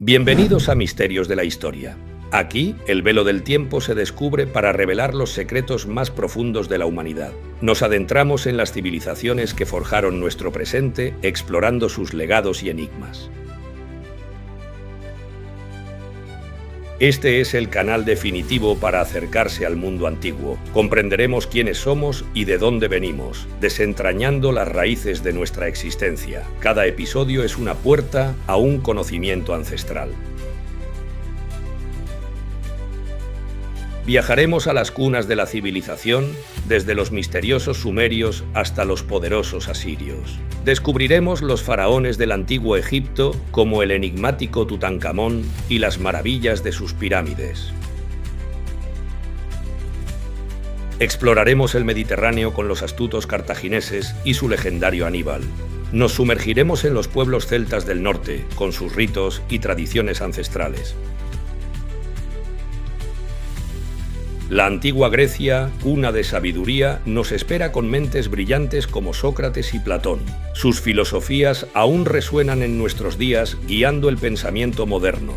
Bienvenidos a Misterios de la Historia. Aquí, el velo del tiempo se descubre para revelar los secretos más profundos de la humanidad. Nos adentramos en las civilizaciones que forjaron nuestro presente, explorando sus legados y enigmas. Este es el canal definitivo para acercarse al mundo antiguo. Comprenderemos quiénes somos y de dónde venimos, desentrañando las raíces de nuestra existencia. Cada episodio es una puerta a un conocimiento ancestral. Viajaremos a las cunas de la civilización, desde los misteriosos sumerios hasta los poderosos asirios. Descubriremos los faraones del antiguo Egipto, como el enigmático Tutankamón, y las maravillas de sus pirámides. Exploraremos el Mediterráneo con los astutos cartagineses y su legendario Aníbal. Nos sumergiremos en los pueblos celtas del norte, con sus ritos y tradiciones ancestrales. La antigua Grecia, cuna de sabiduría, nos espera con mentes brillantes como Sócrates y Platón. Sus filosofías aún resuenan en nuestros días, guiando el pensamiento moderno.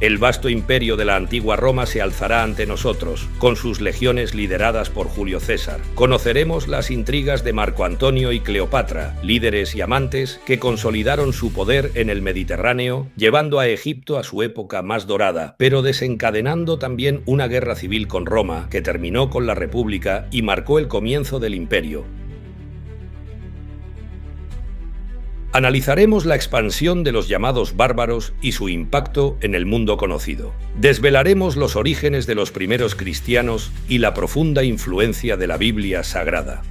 El vasto imperio de la antigua Roma se alzará ante nosotros, con sus legiones lideradas por Julio César. Conoceremos las intrigas de Marco Antonio y Cleopatra, líderes y amantes que consolidaron su poder en el Mediterráneo, llevando a Egipto a su época más dorada, pero desencadenando también una guerra civil con Roma, que terminó con la República y marcó el comienzo del imperio. Analizaremos la expansión de los llamados bárbaros y su impacto en el mundo conocido. Desvelaremos los orígenes de los primeros cristianos y la profunda influencia de la Biblia Sagrada.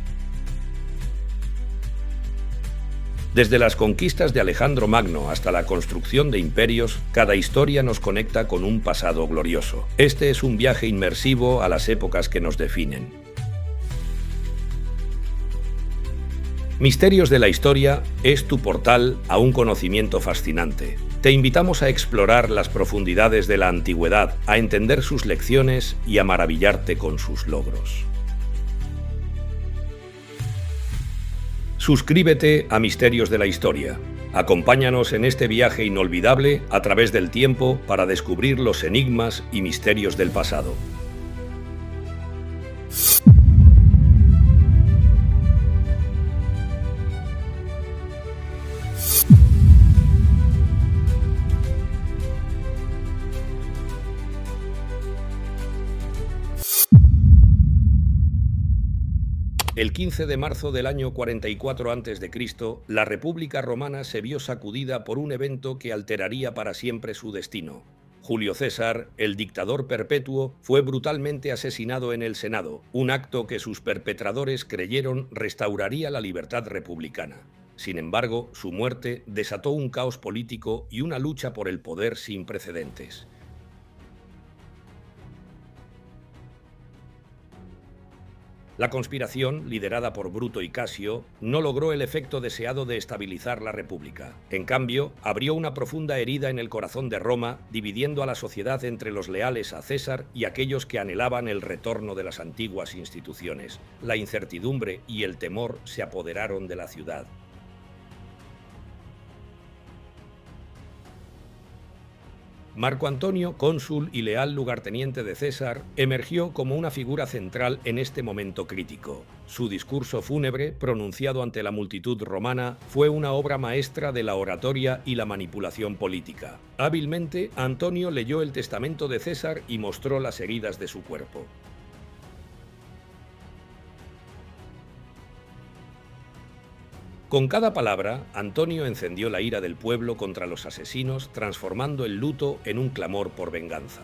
Desde las conquistas de Alejandro Magno hasta la construcción de imperios, cada historia nos conecta con un pasado glorioso. Este es un viaje inmersivo a las épocas que nos definen. Misterios de la Historia es tu portal a un conocimiento fascinante. Te invitamos a explorar las profundidades de la antigüedad, a entender sus lecciones y a maravillarte con sus logros. Suscríbete a Misterios de la Historia. Acompáñanos en este viaje inolvidable a través del tiempo para descubrir los enigmas y misterios del pasado. El 15 de marzo del año 44 a.C., la República Romana se vio sacudida por un evento que alteraría para siempre su destino. Julio César, el dictador perpetuo, fue brutalmente asesinado en el Senado, un acto que sus perpetradores creyeron restauraría la libertad republicana. Sin embargo, su muerte desató un caos político y una lucha por el poder sin precedentes. La conspiración, liderada por Bruto y Casio, no logró el efecto deseado de estabilizar la República. En cambio, abrió una profunda herida en el corazón de Roma, dividiendo a la sociedad entre los leales a César y aquellos que anhelaban el retorno de las antiguas instituciones. La incertidumbre y el temor se apoderaron de la ciudad. Marco Antonio, cónsul y leal lugarteniente de César, emergió como una figura central en este momento crítico. Su discurso fúnebre, pronunciado ante la multitud romana, fue una obra maestra de la oratoria y la manipulación política. Hábilmente, Antonio leyó el testamento de César y mostró las heridas de su cuerpo. Con cada palabra, Antonio encendió la ira del pueblo contra los asesinos, transformando el luto en un clamor por venganza.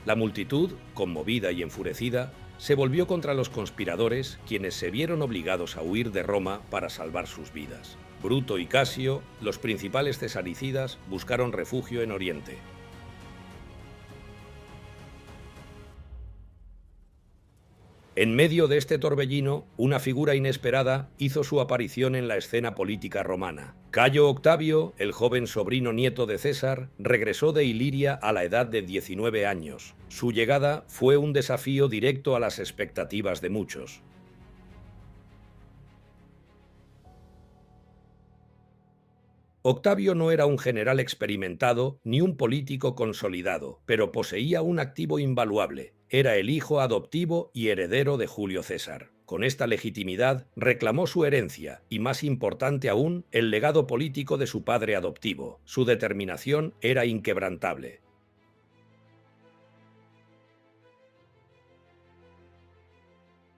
La multitud, conmovida y enfurecida, se volvió contra los conspiradores, quienes se vieron obligados a huir de Roma para salvar sus vidas. Bruto y Casio, los principales cesaricidas, buscaron refugio en Oriente. En medio de este torbellino, una figura inesperada hizo su aparición en la escena política romana. Cayo Octavio, el joven sobrino nieto de César, regresó de Iliria a la edad de 19 años. Su llegada fue un desafío directo a las expectativas de muchos. Octavio no era un general experimentado ni un político consolidado, pero poseía un activo invaluable. Era el hijo adoptivo y heredero de Julio César. Con esta legitimidad reclamó su herencia y, más importante aún, el legado político de su padre adoptivo. Su determinación era inquebrantable.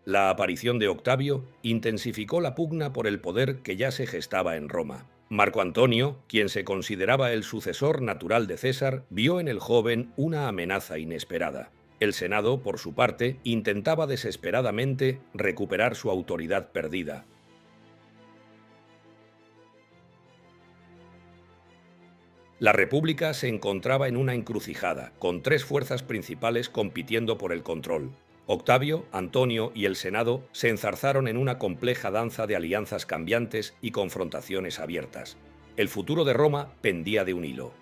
La aparición de Octavio intensificó la pugna por el poder que ya se gestaba en Roma. Marco Antonio, quien se consideraba el sucesor natural de César, vio en el joven una amenaza inesperada. El Senado, por su parte, intentaba desesperadamente recuperar su autoridad perdida. La República se encontraba en una encrucijada, con tres fuerzas principales compitiendo por el control. Octavio, Antonio y el Senado se enzarzaron en una compleja danza de alianzas cambiantes y confrontaciones abiertas. El futuro de Roma pendía de un hilo.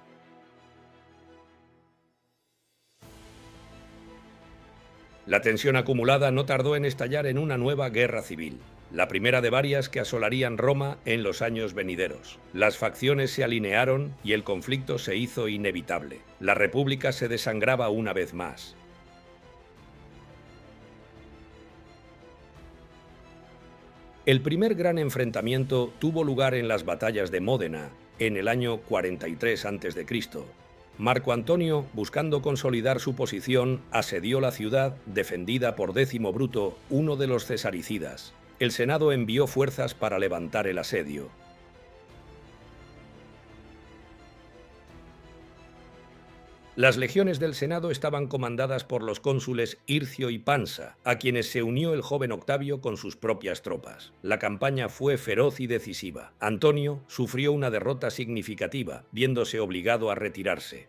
La tensión acumulada no tardó en estallar en una nueva guerra civil, la primera de varias que asolarían Roma en los años venideros. Las facciones se alinearon y el conflicto se hizo inevitable. La República se desangraba una vez más. El primer gran enfrentamiento tuvo lugar en las batallas de Módena, en el año 43 a.C. Marco Antonio, buscando consolidar su posición, asedió la ciudad, defendida por Décimo Bruto, uno de los cesaricidas. El Senado envió fuerzas para levantar el asedio. Las legiones del Senado estaban comandadas por los cónsules Hircio y Pansa, a quienes se unió el joven Octavio con sus propias tropas. La campaña fue feroz y decisiva. Antonio sufrió una derrota significativa, viéndose obligado a retirarse.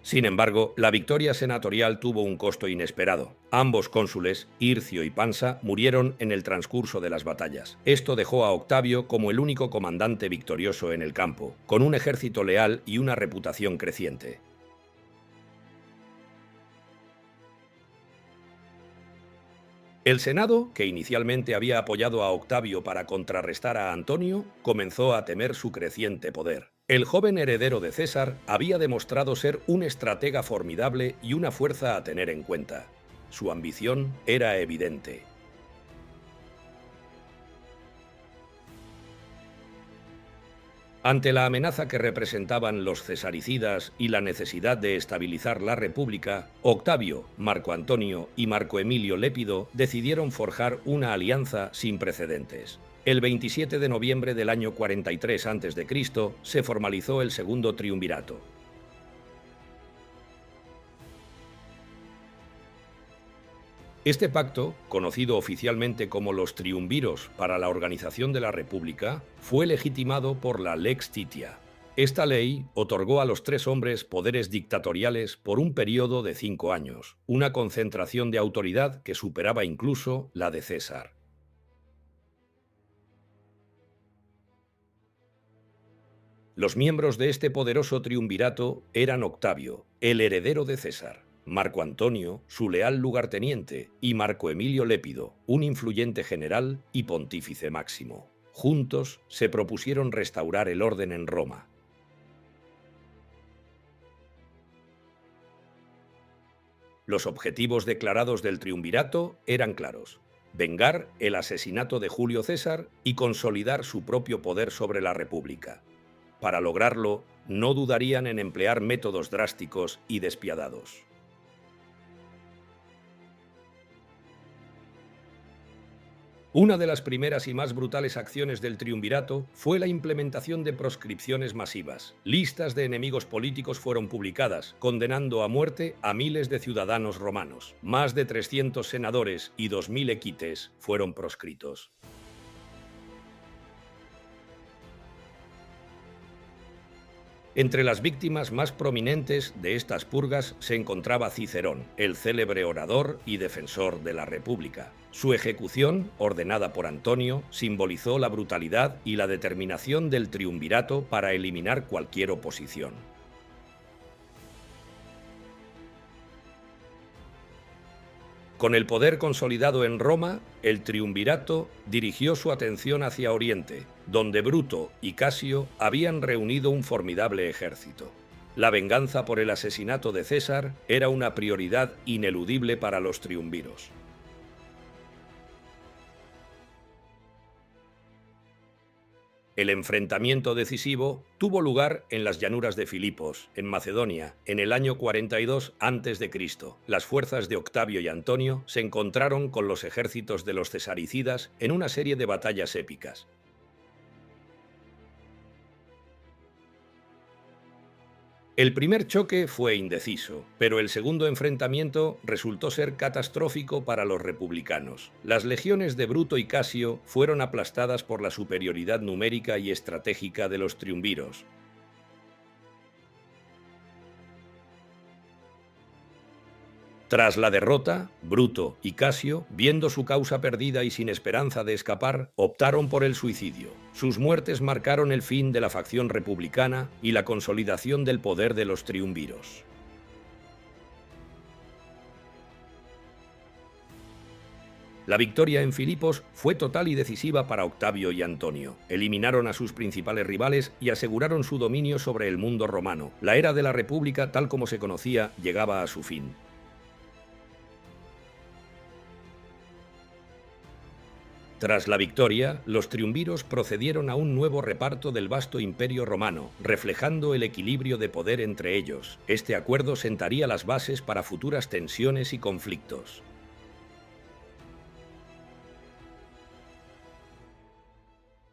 Sin embargo, la victoria senatorial tuvo un costo inesperado. Ambos cónsules, Hircio y Pansa, murieron en el transcurso de las batallas. Esto dejó a Octavio como el único comandante victorioso en el campo, con un ejército leal y una reputación creciente. El Senado, que inicialmente había apoyado a Octavio para contrarrestar a Antonio, comenzó a temer su creciente poder. El joven heredero de César había demostrado ser un estratega formidable y una fuerza a tener en cuenta. Su ambición era evidente. Ante la amenaza que representaban los cesaricidas y la necesidad de estabilizar la República, Octavio, Marco Antonio y Marco Emilio Lépido decidieron forjar una alianza sin precedentes. El 27 de noviembre del año 43 a.C. se formalizó el Segundo Triunvirato. Este pacto, conocido oficialmente como los Triunviros para la organización de la República, fue legitimado por la Lex Titia. Esta ley otorgó a los tres hombres poderes dictatoriales por un periodo de 5 años, una concentración de autoridad que superaba incluso la de César. Los miembros de este poderoso triunvirato eran Octavio, el heredero de César, Marco Antonio, su leal lugarteniente, y Marco Emilio Lépido, un influyente general y pontífice máximo. Juntos se propusieron restaurar el orden en Roma. Los objetivos declarados del triunvirato eran claros: vengar el asesinato de Julio César y consolidar su propio poder sobre la República. Para lograrlo, no dudarían en emplear métodos drásticos y despiadados. Una de las primeras y más brutales acciones del triunvirato fue la implementación de proscripciones masivas. Listas de enemigos políticos fueron publicadas, condenando a muerte a miles de ciudadanos romanos. Más de 300 senadores y 2000 equites fueron proscritos. Entre las víctimas más prominentes de estas purgas se encontraba Cicerón, el célebre orador y defensor de la República. Su ejecución, ordenada por Antonio, simbolizó la brutalidad y la determinación del triunvirato para eliminar cualquier oposición. Con el poder consolidado en Roma, el triunvirato dirigió su atención hacia Oriente, donde Bruto y Casio habían reunido un formidable ejército. La venganza por el asesinato de César era una prioridad ineludible para los triunviros. El enfrentamiento decisivo tuvo lugar en las llanuras de Filipos, en Macedonia, en el año 42 a.C. Las fuerzas de Octavio y Antonio se encontraron con los ejércitos de los cesaricidas en una serie de batallas épicas. El primer choque fue indeciso, pero el segundo enfrentamiento resultó ser catastrófico para los republicanos. Las legiones de Bruto y Casio fueron aplastadas por la superioridad numérica y estratégica de los triunviros. Tras la derrota, Bruto y Casio, viendo su causa perdida y sin esperanza de escapar, optaron por el suicidio. Sus muertes marcaron el fin de la facción republicana y la consolidación del poder de los triunviros. La victoria en Filipos fue total y decisiva para Octavio y Antonio. Eliminaron a sus principales rivales y aseguraron su dominio sobre el mundo romano. La era de la República, tal como se conocía, llegaba a su fin. Tras la victoria, los triunviros procedieron a un nuevo reparto del vasto imperio romano, reflejando el equilibrio de poder entre ellos. Este acuerdo sentaría las bases para futuras tensiones y conflictos.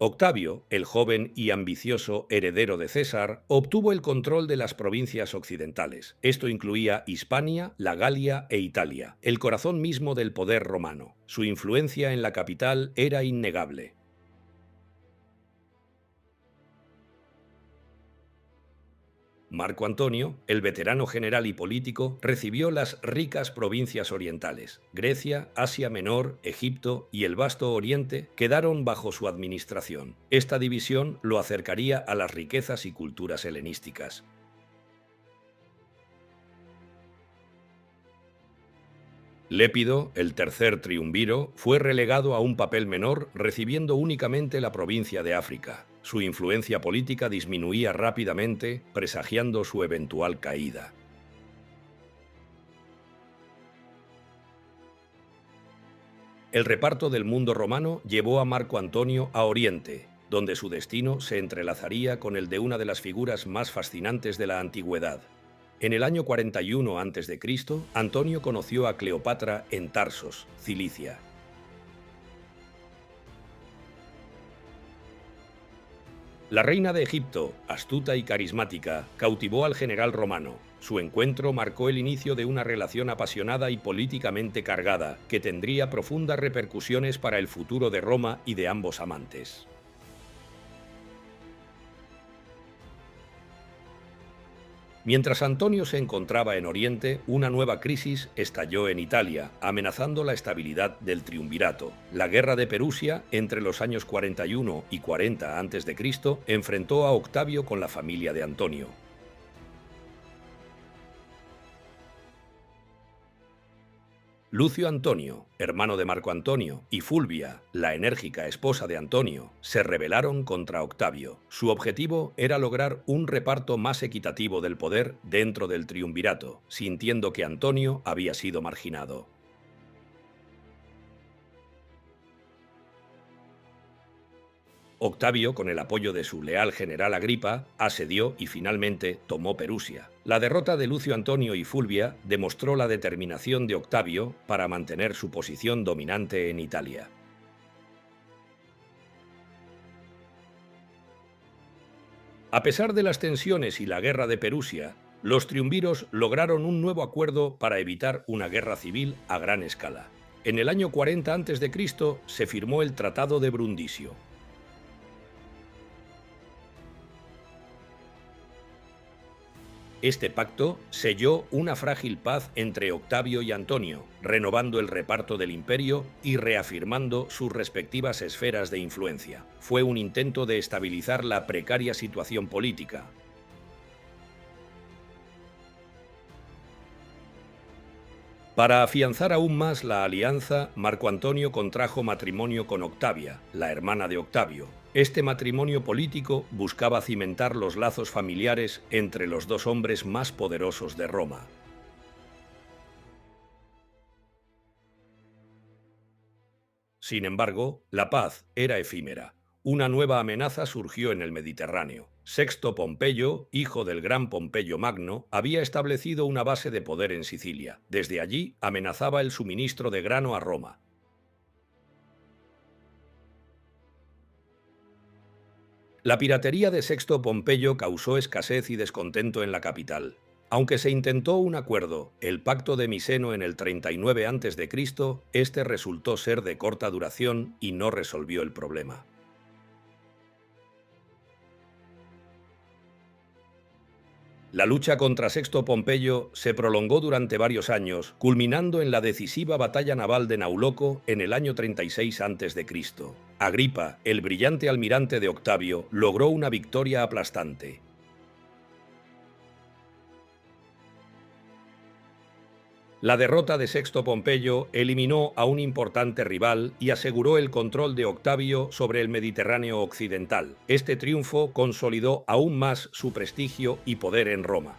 Octavio, el joven y ambicioso heredero de César, obtuvo el control de las provincias occidentales. Esto incluía Hispania, la Galia e Italia, el corazón mismo del poder romano. Su influencia en la capital era innegable. Marco Antonio, el veterano general y político, recibió las ricas provincias orientales. Grecia, Asia Menor, Egipto y el vasto Oriente quedaron bajo su administración. Esta división lo acercaría a las riquezas y culturas helenísticas. Lépido, el tercer triunviro, fue relegado a un papel menor, recibiendo únicamente la provincia de África. Su influencia política disminuía rápidamente, presagiando su eventual caída. El reparto del mundo romano llevó a Marco Antonio a Oriente, donde su destino se entrelazaría con el de una de las figuras más fascinantes de la antigüedad. En el año 41 a.C., Antonio conoció a Cleopatra en Tarsos, Cilicia. La reina de Egipto, astuta y carismática, cautivó al general romano. Su encuentro marcó el inicio de una relación apasionada y políticamente cargada, que tendría profundas repercusiones para el futuro de Roma y de ambos amantes. Mientras Antonio se encontraba en Oriente, una nueva crisis estalló en Italia, amenazando la estabilidad del triunvirato. La guerra de Perusia, entre los años 41 y 40 a.C., enfrentó a Octavio con la familia de Antonio. Lucio Antonio, hermano de Marco Antonio, y Fulvia, la enérgica esposa de Antonio, se rebelaron contra Octavio. Su objetivo era lograr un reparto más equitativo del poder dentro del triunvirato, sintiendo que Antonio había sido marginado. Octavio, con el apoyo de su leal general Agripa, asedió y finalmente tomó Perusia. La derrota de Lucio Antonio y Fulvia demostró la determinación de Octavio para mantener su posición dominante en Italia. A pesar de las tensiones y la guerra de Perusia, los triunviros lograron un nuevo acuerdo para evitar una guerra civil a gran escala. En el año 40 a.C. se firmó el Tratado de Brundisio. Este pacto selló una frágil paz entre Octavio y Antonio, renovando el reparto del imperio y reafirmando sus respectivas esferas de influencia. Fue un intento de estabilizar la precaria situación política. Para afianzar aún más la alianza, Marco Antonio contrajo matrimonio con Octavia, la hermana de Octavio. Este matrimonio político buscaba cimentar los lazos familiares entre los dos hombres más poderosos de Roma. Sin embargo, la paz era efímera. Una nueva amenaza surgió en el Mediterráneo. Sexto Pompeyo, hijo del gran Pompeyo Magno, había establecido una base de poder en Sicilia. Desde allí amenazaba el suministro de grano a Roma. La piratería de Sexto Pompeyo causó escasez y descontento en la capital. Aunque se intentó un acuerdo, el Pacto de Miseno en el 39 a.C., este resultó ser de corta duración y no resolvió el problema. La lucha contra Sexto Pompeyo se prolongó durante varios años, culminando en la decisiva batalla naval de Nauloco en el año 36 a.C. Agripa, el brillante almirante de Octavio, logró una victoria aplastante. La derrota de Sexto Pompeyo eliminó a un importante rival y aseguró el control de Octavio sobre el Mediterráneo occidental. Este triunfo consolidó aún más su prestigio y poder en Roma.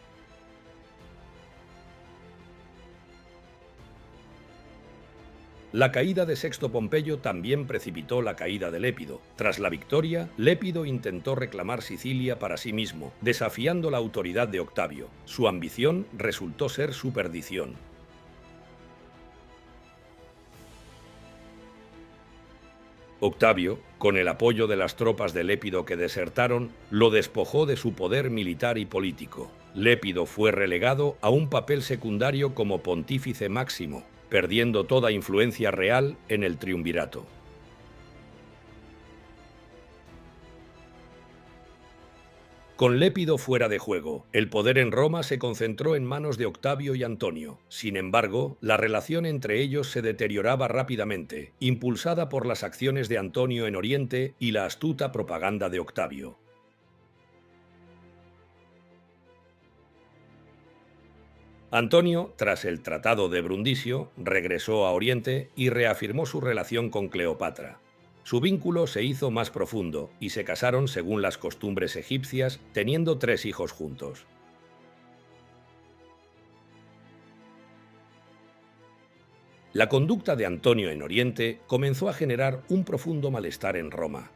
La caída de Sexto Pompeyo también precipitó la caída de Lépido. Tras la victoria, Lépido intentó reclamar Sicilia para sí mismo, desafiando la autoridad de Octavio. Su ambición resultó ser su perdición. Octavio, con el apoyo de las tropas de Lépido que desertaron, lo despojó de su poder militar y político. Lépido fue relegado a un papel secundario como pontífice máximo, perdiendo toda influencia real en el triunvirato. Con Lépido fuera de juego, el poder en Roma se concentró en manos de Octavio y Antonio. Sin embargo, la relación entre ellos se deterioraba rápidamente, impulsada por las acciones de Antonio en Oriente y la astuta propaganda de Octavio. Antonio, tras el Tratado de Brundisio, regresó a Oriente y reafirmó su relación con Cleopatra. Su vínculo se hizo más profundo y se casaron según las costumbres egipcias, teniendo 3 hijos juntos. La conducta de Antonio en Oriente comenzó a generar un profundo malestar en Roma.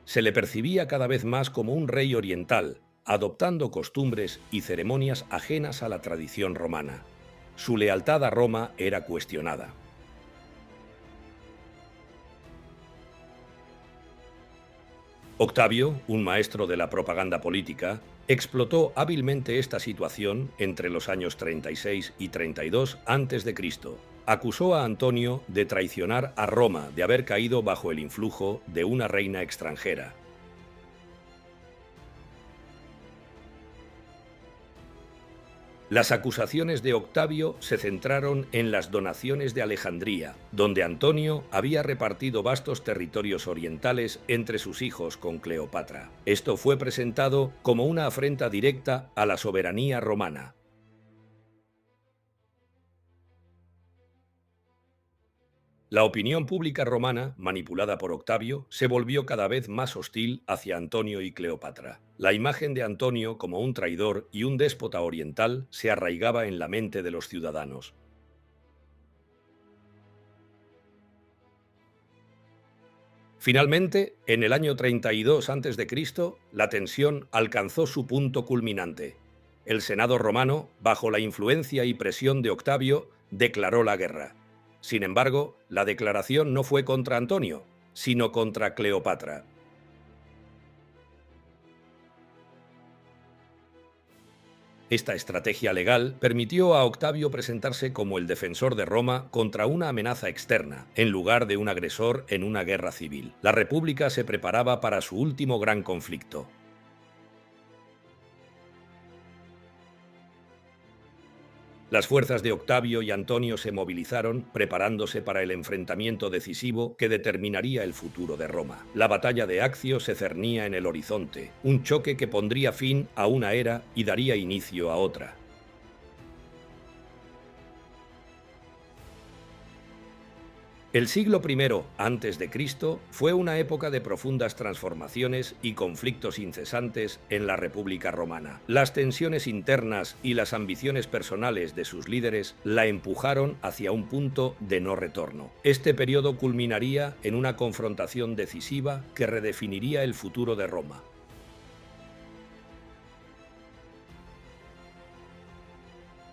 Se le percibía cada vez más como un rey oriental, adoptando costumbres y ceremonias ajenas a la tradición romana. Su lealtad a Roma era cuestionada. Octavio, un maestro de la propaganda política, explotó hábilmente esta situación entre los años 36 y 32 a.C. Acusó a Antonio de traicionar a Roma, de haber caído bajo el influjo de una reina extranjera. Las acusaciones de Octavio se centraron en las donaciones de Alejandría, donde Antonio había repartido vastos territorios orientales entre sus hijos con Cleopatra. Esto fue presentado como una afrenta directa a la soberanía romana. La opinión pública romana, manipulada por Octavio, se volvió cada vez más hostil hacia Antonio y Cleopatra. La imagen de Antonio como un traidor y un déspota oriental se arraigaba en la mente de los ciudadanos. Finalmente, en el año 32 a.C., la tensión alcanzó su punto culminante. El Senado romano, bajo la influencia y presión de Octavio, declaró la guerra. Sin embargo, la declaración no fue contra Antonio, sino contra Cleopatra. Esta estrategia legal permitió a Octavio presentarse como el defensor de Roma contra una amenaza externa, en lugar de un agresor en una guerra civil. La República se preparaba para su último gran conflicto. Las fuerzas de Octavio y Antonio se movilizaron, preparándose para el enfrentamiento decisivo que determinaría el futuro de Roma. La batalla de Accio se cernía en el horizonte, un choque que pondría fin a una era y daría inicio a otra. El siglo I antes de Cristo fue una época de profundas transformaciones y conflictos incesantes en la República Romana. Las tensiones internas y las ambiciones personales de sus líderes la empujaron hacia un punto de no retorno. Este periodo culminaría en una confrontación decisiva que redefiniría el futuro de Roma.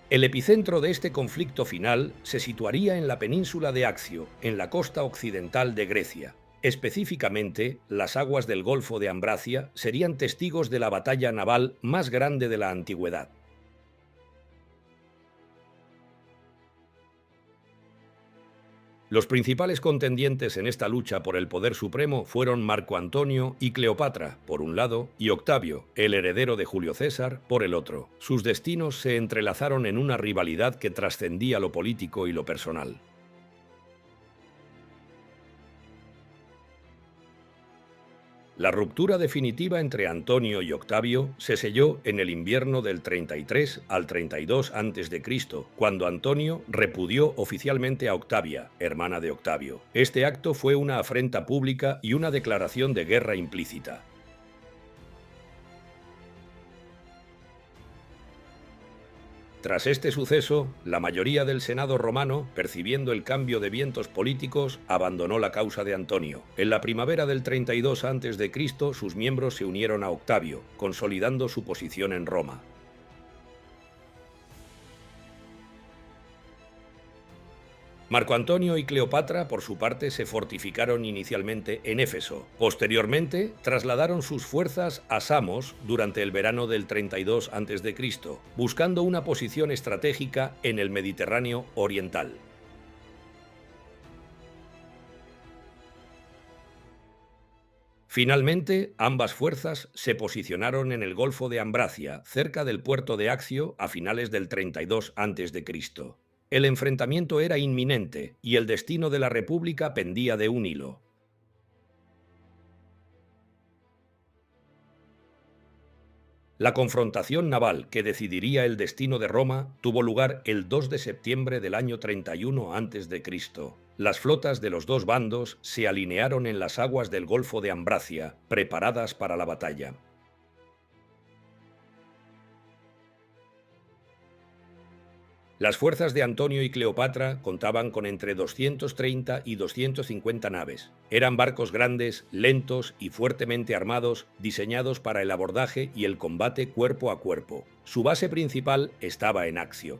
El epicentro de este conflicto final se situaría en la península de Accio, en la costa occidental de Grecia. Específicamente, las aguas del Golfo de Ambracia serían testigos de la batalla naval más grande de la antigüedad. Los principales contendientes en esta lucha por el poder supremo fueron Marco Antonio y Cleopatra, por un lado, y Octavio, el heredero de Julio César, por el otro. Sus destinos se entrelazaron en una rivalidad que trascendía lo político y lo personal. La ruptura definitiva entre Antonio y Octavio se selló en el invierno del 33 al 32 a.C., cuando Antonio repudió oficialmente a Octavia, hermana de Octavio. Este acto fue una afrenta pública y una declaración de guerra implícita. Tras este suceso, la mayoría del Senado romano, percibiendo el cambio de vientos políticos, abandonó la causa de Antonio. En la primavera del 32 a.C., sus miembros se unieron a Octavio, consolidando su posición en Roma. Marco Antonio y Cleopatra, por su parte, se fortificaron inicialmente en Éfeso. Posteriormente, trasladaron sus fuerzas a Samos durante el verano del 32 a.C., buscando una posición estratégica en el Mediterráneo oriental. Finalmente, ambas fuerzas se posicionaron en el Golfo de Ambracia, cerca del puerto de Accio, a finales del 32 a.C. El enfrentamiento era inminente y el destino de la República pendía de un hilo. La confrontación naval que decidiría el destino de Roma tuvo lugar el 2 de septiembre del año 31 a.C. Las flotas de los dos bandos se alinearon en las aguas del Golfo de Ambracia, preparadas para la batalla. Las fuerzas de Antonio y Cleopatra contaban con entre 230 y 250 naves. Eran barcos grandes, lentos y fuertemente armados, diseñados para el abordaje y el combate cuerpo a cuerpo. Su base principal estaba en Accio.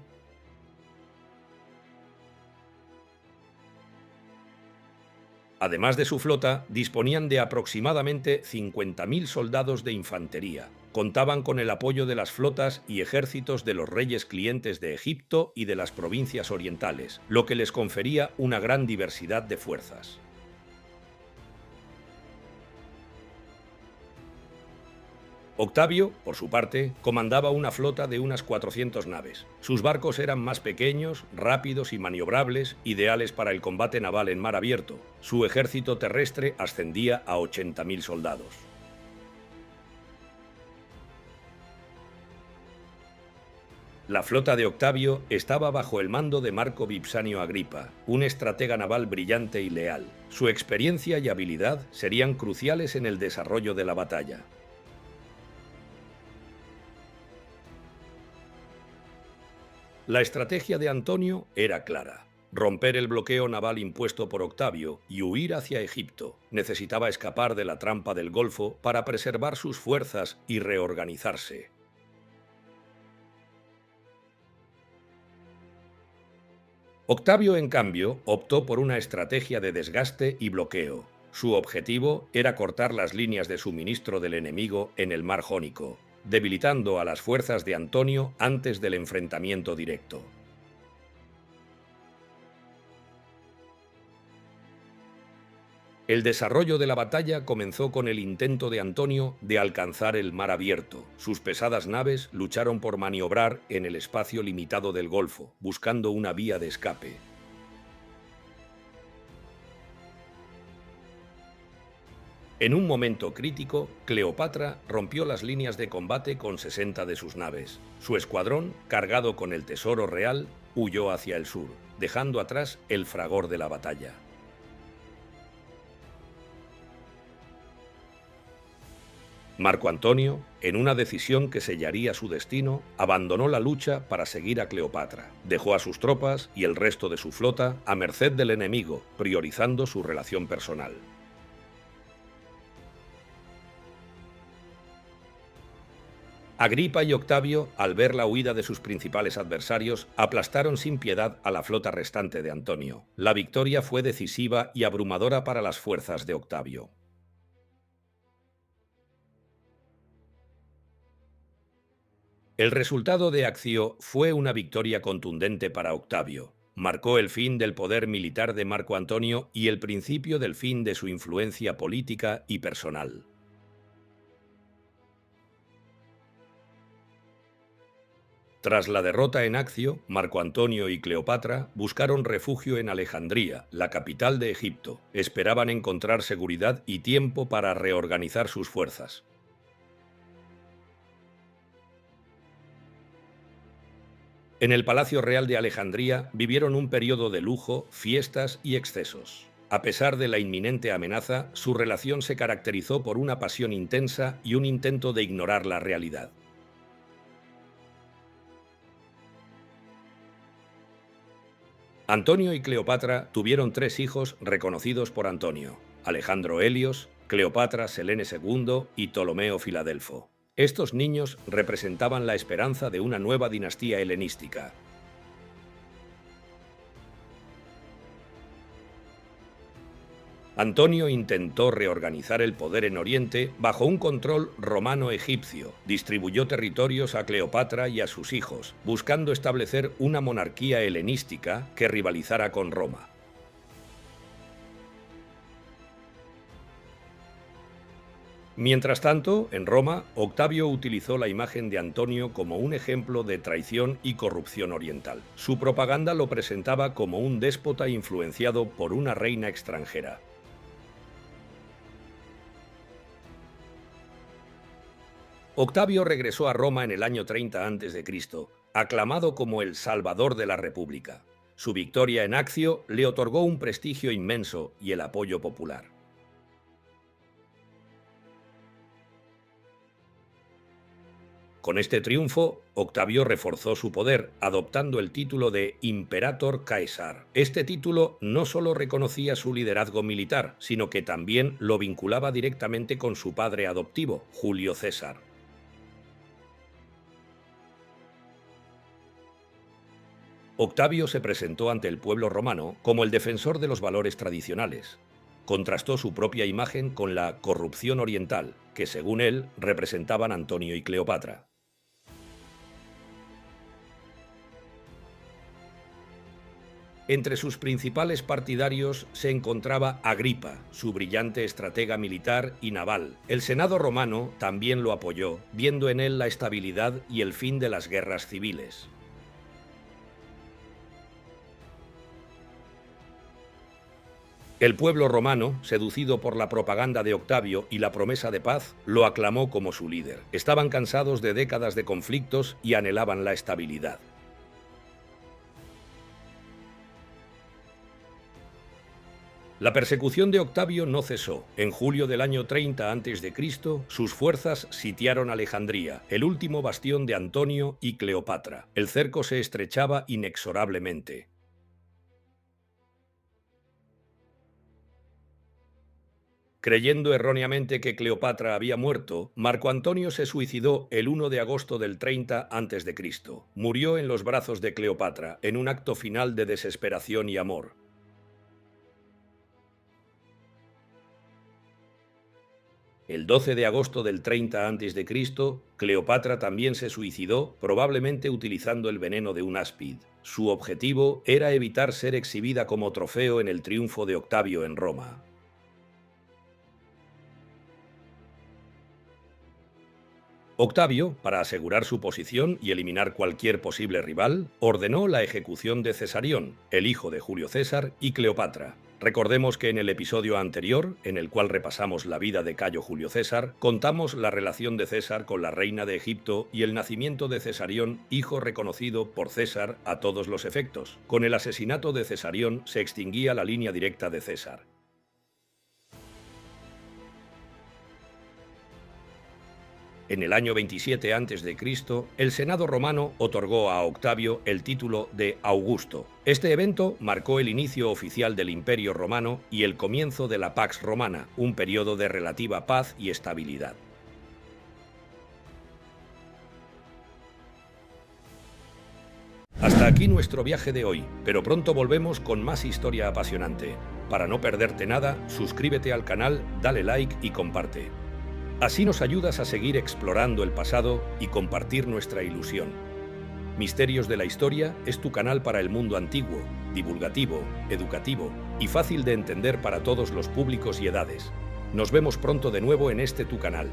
Además de su flota, disponían de aproximadamente 50.000 soldados de infantería. Contaban con el apoyo de las flotas y ejércitos de los reyes clientes de Egipto y de las provincias orientales, lo que les confería una gran diversidad de fuerzas. Octavio, por su parte, comandaba una flota de unas 400 naves. Sus barcos eran más pequeños, rápidos y maniobrables, ideales para el combate naval en mar abierto. Su ejército terrestre ascendía a 80.000 soldados. La flota de Octavio estaba bajo el mando de Marco Vipsanio Agripa, un estratega naval brillante y leal. Su experiencia y habilidad serían cruciales en el desarrollo de la batalla. La estrategia de Antonio era clara: romper el bloqueo naval impuesto por Octavio y huir hacia Egipto. Necesitaba escapar de la trampa del Golfo para preservar sus fuerzas y reorganizarse. Octavio, en cambio, optó por una estrategia de desgaste y bloqueo. Su objetivo era cortar las líneas de suministro del enemigo en el mar Jónico, debilitando a las fuerzas de Antonio antes del enfrentamiento directo. El desarrollo de la batalla comenzó con el intento de Antonio de alcanzar el mar abierto. Sus pesadas naves lucharon por maniobrar en el espacio limitado del Golfo, buscando una vía de escape. En un momento crítico, Cleopatra rompió las líneas de combate con 60 de sus naves. Su escuadrón, cargado con el tesoro real, huyó hacia el sur, dejando atrás el fragor de la batalla. Marco Antonio, en una decisión que sellaría su destino, abandonó la lucha para seguir a Cleopatra. Dejó a sus tropas y el resto de su flota a merced del enemigo, priorizando su relación personal. Agripa y Octavio, al ver la huida de sus principales adversarios, aplastaron sin piedad a la flota restante de Antonio. La victoria fue decisiva y abrumadora para las fuerzas de Octavio. El resultado de Accio fue una victoria contundente para Octavio. Marcó el fin del poder militar de Marco Antonio y el principio del fin de su influencia política y personal. Tras la derrota en Accio, Marco Antonio y Cleopatra buscaron refugio en Alejandría, la capital de Egipto. Esperaban encontrar seguridad y tiempo para reorganizar sus fuerzas. En el Palacio Real de Alejandría vivieron un periodo de lujo, fiestas y excesos. A pesar de la inminente amenaza, su relación se caracterizó por una pasión intensa y un intento de ignorar la realidad. Antonio y Cleopatra tuvieron tres hijos reconocidos por Antonio: Alejandro Helios, Cleopatra Selene II y Ptolomeo Filadelfo. Estos niños representaban la esperanza de una nueva dinastía helenística. Antonio intentó reorganizar el poder en Oriente bajo un control romano-egipcio. Distribuyó territorios a Cleopatra y a sus hijos, buscando establecer una monarquía helenística que rivalizara con Roma. Mientras tanto, en Roma, Octavio utilizó la imagen de Antonio como un ejemplo de traición y corrupción oriental. Su propaganda lo presentaba como un déspota influenciado por una reina extranjera. Octavio regresó a Roma en el año 30 a.C., aclamado como el Salvador de la República. Su victoria en Accio le otorgó un prestigio inmenso y el apoyo popular. Con este triunfo, Octavio reforzó su poder, adoptando el título de Imperator Caesar. Este título no solo reconocía su liderazgo militar, sino que también lo vinculaba directamente con su padre adoptivo, Julio César. Octavio se presentó ante el pueblo romano como el defensor de los valores tradicionales. Contrastó su propia imagen con la corrupción oriental, que según él representaban Antonio y Cleopatra. Entre sus principales partidarios se encontraba Agripa, su brillante estratega militar y naval. El Senado romano también lo apoyó, viendo en él la estabilidad y el fin de las guerras civiles. El pueblo romano, seducido por la propaganda de Octavio y la promesa de paz, lo aclamó como su líder. Estaban cansados de décadas de conflictos y anhelaban la estabilidad. La persecución de Octavio no cesó. En julio del año 30 a.C., sus fuerzas sitiaron Alejandría, el último bastión de Antonio y Cleopatra. El cerco se estrechaba inexorablemente. Creyendo erróneamente que Cleopatra había muerto, Marco Antonio se suicidó el 1 de agosto del 30 a.C. Murió en los brazos de Cleopatra, en un acto final de desesperación y amor. El 12 de agosto del 30 a.C., Cleopatra también se suicidó, probablemente utilizando el veneno de un áspid. Su objetivo era evitar ser exhibida como trofeo en el triunfo de Octavio en Roma. Octavio, para asegurar su posición y eliminar cualquier posible rival, ordenó la ejecución de Cesarión, el hijo de Julio César, y Cleopatra. Recordemos que en el episodio anterior, en el cual repasamos la vida de Cayo Julio César, contamos la relación de César con la reina de Egipto y el nacimiento de Cesarión, hijo reconocido por César a todos los efectos. Con el asesinato de Cesarión se extinguía la línea directa de César. En el año 27 a.C., el Senado romano otorgó a Octavio el título de Augusto. Este evento marcó el inicio oficial del Imperio Romano y el comienzo de la Pax Romana, un periodo de relativa paz y estabilidad. Hasta aquí nuestro viaje de hoy, pero pronto volvemos con más historia apasionante. Para no perderte nada, suscríbete al canal, dale like y comparte. Así nos ayudas a seguir explorando el pasado y compartir nuestra ilusión. Misterios de la Historia es tu canal para el mundo antiguo, divulgativo, educativo y fácil de entender para todos los públicos y edades. Nos vemos pronto de nuevo en este tu canal.